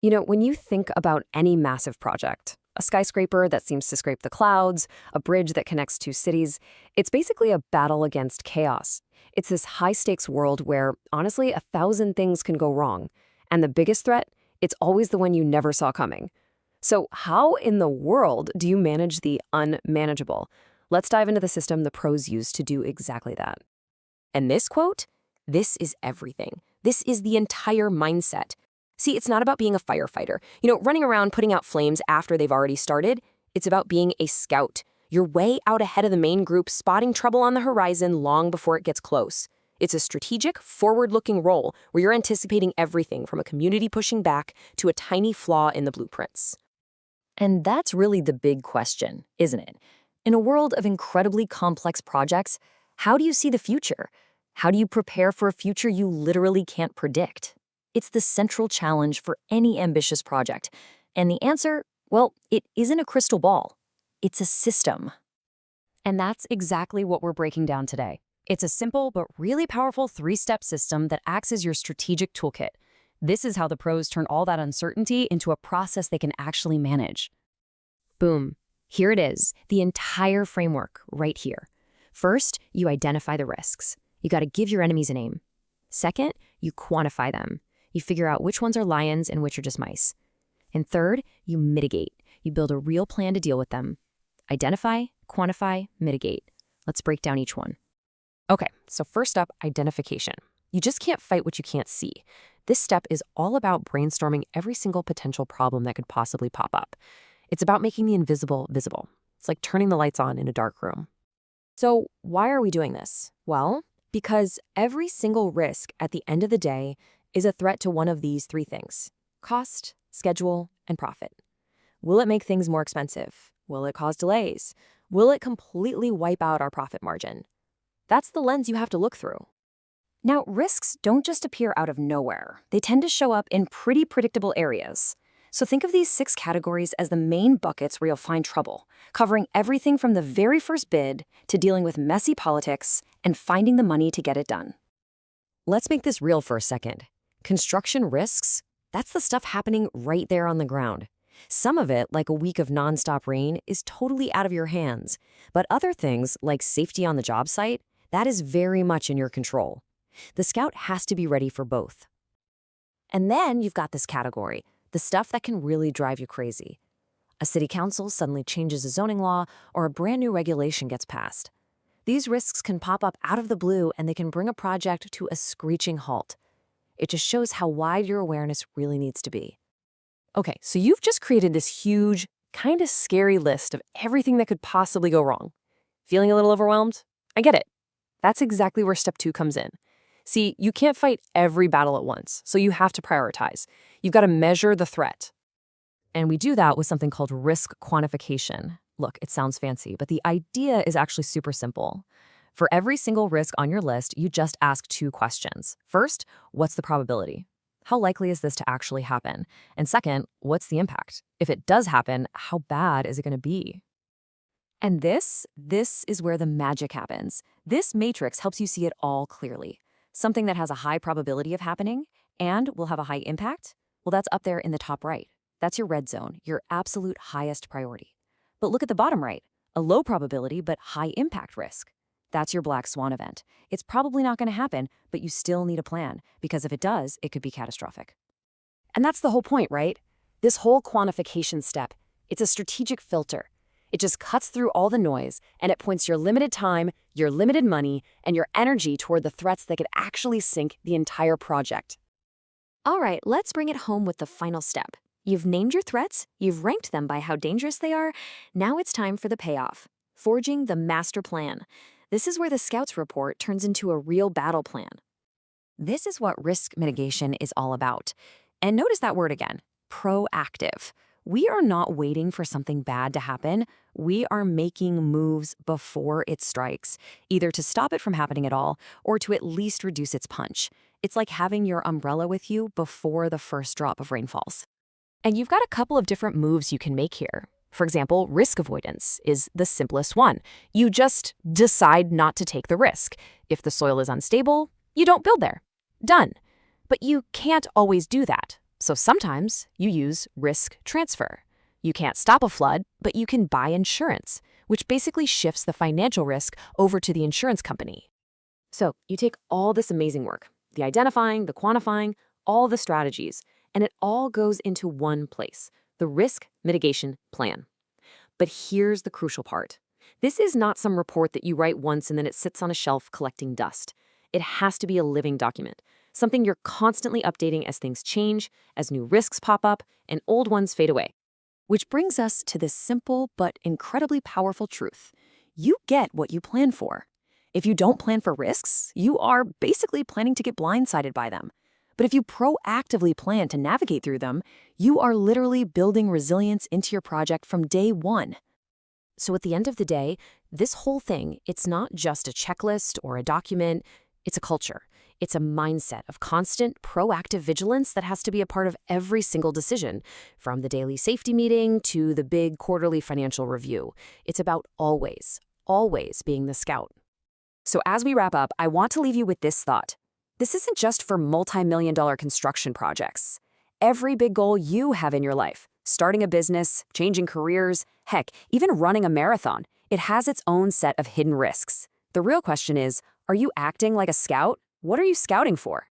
When you think about any massive project, a skyscraper that seems to scrape the clouds, a bridge that connects two cities, it's basically a battle against chaos. It's this high-stakes world where, honestly, 1,000 things can go wrong. And the biggest threat? It's always the one you never saw coming. So how in the world do you manage the unmanageable? Let's dive into the system the pros use to do exactly that. And this quote, this is everything. This is the entire mindset. See, it's not about being a firefighter, running around putting out flames after they've already started. It's about being a scout. You're way out ahead of the main group, spotting trouble on the horizon long before it gets close. It's a strategic, forward-looking role where you're anticipating everything from a community pushing back to a tiny flaw in the blueprints. And that's really the big question, isn't it? In a world of incredibly complex projects, how do you see the future? How do you prepare for a future you literally can't predict? It's the central challenge for any ambitious project. And the answer, well, it isn't a crystal ball. It's a system. And that's exactly what we're breaking down today. It's a simple but really powerful 3-step system that acts as your strategic toolkit. This is how the pros turn all that uncertainty into a process they can actually manage. Boom. Here it is, the entire framework right here. First, you identify the risks. You got to give your enemies a name. Second, you quantify them. You figure out which ones are lions and which are just mice. And third, you mitigate. You build a real plan to deal with them. Identify, quantify, mitigate. Let's break down each one. Okay, so first up, identification. You just can't fight what you can't see. This step is all about brainstorming every single potential problem that could possibly pop up. It's about making the invisible visible. It's like turning the lights on in a dark room. So why are we doing this? Well, because every single risk at the end of the day is a threat to one of these 3 things: cost, schedule, and profit. Will it make things more expensive? Will it cause delays? Will it completely wipe out our profit margin? That's the lens you have to look through. Now, risks don't just appear out of nowhere. They tend to show up in pretty predictable areas. So think of these 6 categories as the main buckets where you'll find trouble, covering everything from the very first bid to dealing with messy politics and finding the money to get it done. Let's make this real for a second. Construction risks, that's the stuff happening right there on the ground. Some of it, like a week of nonstop rain, is totally out of your hands. But other things, like safety on the job site, that is very much in your control. The scout has to be ready for both. And then you've got this category, the stuff that can really drive you crazy. A city council suddenly changes a zoning law, or a brand new regulation gets passed. These risks can pop up out of the blue, and they can bring a project to a screeching halt. It just shows how wide your awareness really needs to be. Okay, so you've just created this huge, kind of scary list of everything that could possibly go wrong. Feeling a little overwhelmed? I get it. That's exactly where step 2 comes in. See, you can't fight every battle at once, so you have to prioritize. You've got to measure the threat. And we do that with something called risk quantification. Look, it sounds fancy, but the idea is actually super simple. For every single risk on your list, you just ask 2 questions. First, what's the probability? How likely is this to actually happen? And second, what's the impact? If it does happen, how bad is it going to be? And this is where the magic happens. This matrix helps you see it all clearly. Something that has a high probability of happening and will have a high impact, well, that's up there in the top right. That's your red zone, your absolute highest priority. But look at the bottom right, a low probability but high impact risk. That's your black swan event. It's probably not going to happen, but you still need a plan, because if it does, it could be catastrophic. And that's the whole point, right? This whole quantification step, it's a strategic filter. It just cuts through all the noise, and it points your limited time, your limited money, and your energy toward the threats that could actually sink the entire project. All right, let's bring it home with the final step. You've named your threats, you've ranked them by how dangerous they are. Now it's time for the payoff, forging the master plan. This is where the Scouts report turns into a real battle plan. This is what risk mitigation is all about. And notice that word again, proactive. We are not waiting for something bad to happen. We are making moves before it strikes, either to stop it from happening at all or to at least reduce its punch. It's like having your umbrella with you before the first drop of rain falls. And you've got a couple of different moves you can make here. For example, risk avoidance is the simplest one. You just decide not to take the risk. If the soil is unstable, you don't build there. Done. But you can't always do that. So sometimes you use risk transfer. You can't stop a flood, but you can buy insurance, which basically shifts the financial risk over to the insurance company. So you take all this amazing work, the identifying, the quantifying, all the strategies, and it all goes into one place, the risk mitigation plan. But here's the crucial part. This is not some report that you write once and then it sits on a shelf collecting dust. It has to be a living document, something you're constantly updating as things change, as new risks pop up, and old ones fade away. Which brings us to this simple but incredibly powerful truth. You get what you plan for. If you don't plan for risks, you are basically planning to get blindsided by them. But if you proactively plan to navigate through them, you are literally building resilience into your project from day one. So at the end of the day, this whole thing, it's not just a checklist or a document, it's a culture. It's a mindset of constant, proactive vigilance that has to be a part of every single decision, from the daily safety meeting to the big quarterly financial review. It's about always being the scout. So as we wrap up, I want to leave you with this thought. This isn't just for multi-million-dollar construction projects. Every big goal you have in your life, starting a business, changing careers, heck, even running a marathon, it has its own set of hidden risks. The real question is, are you acting like a scout? What are you scouting for?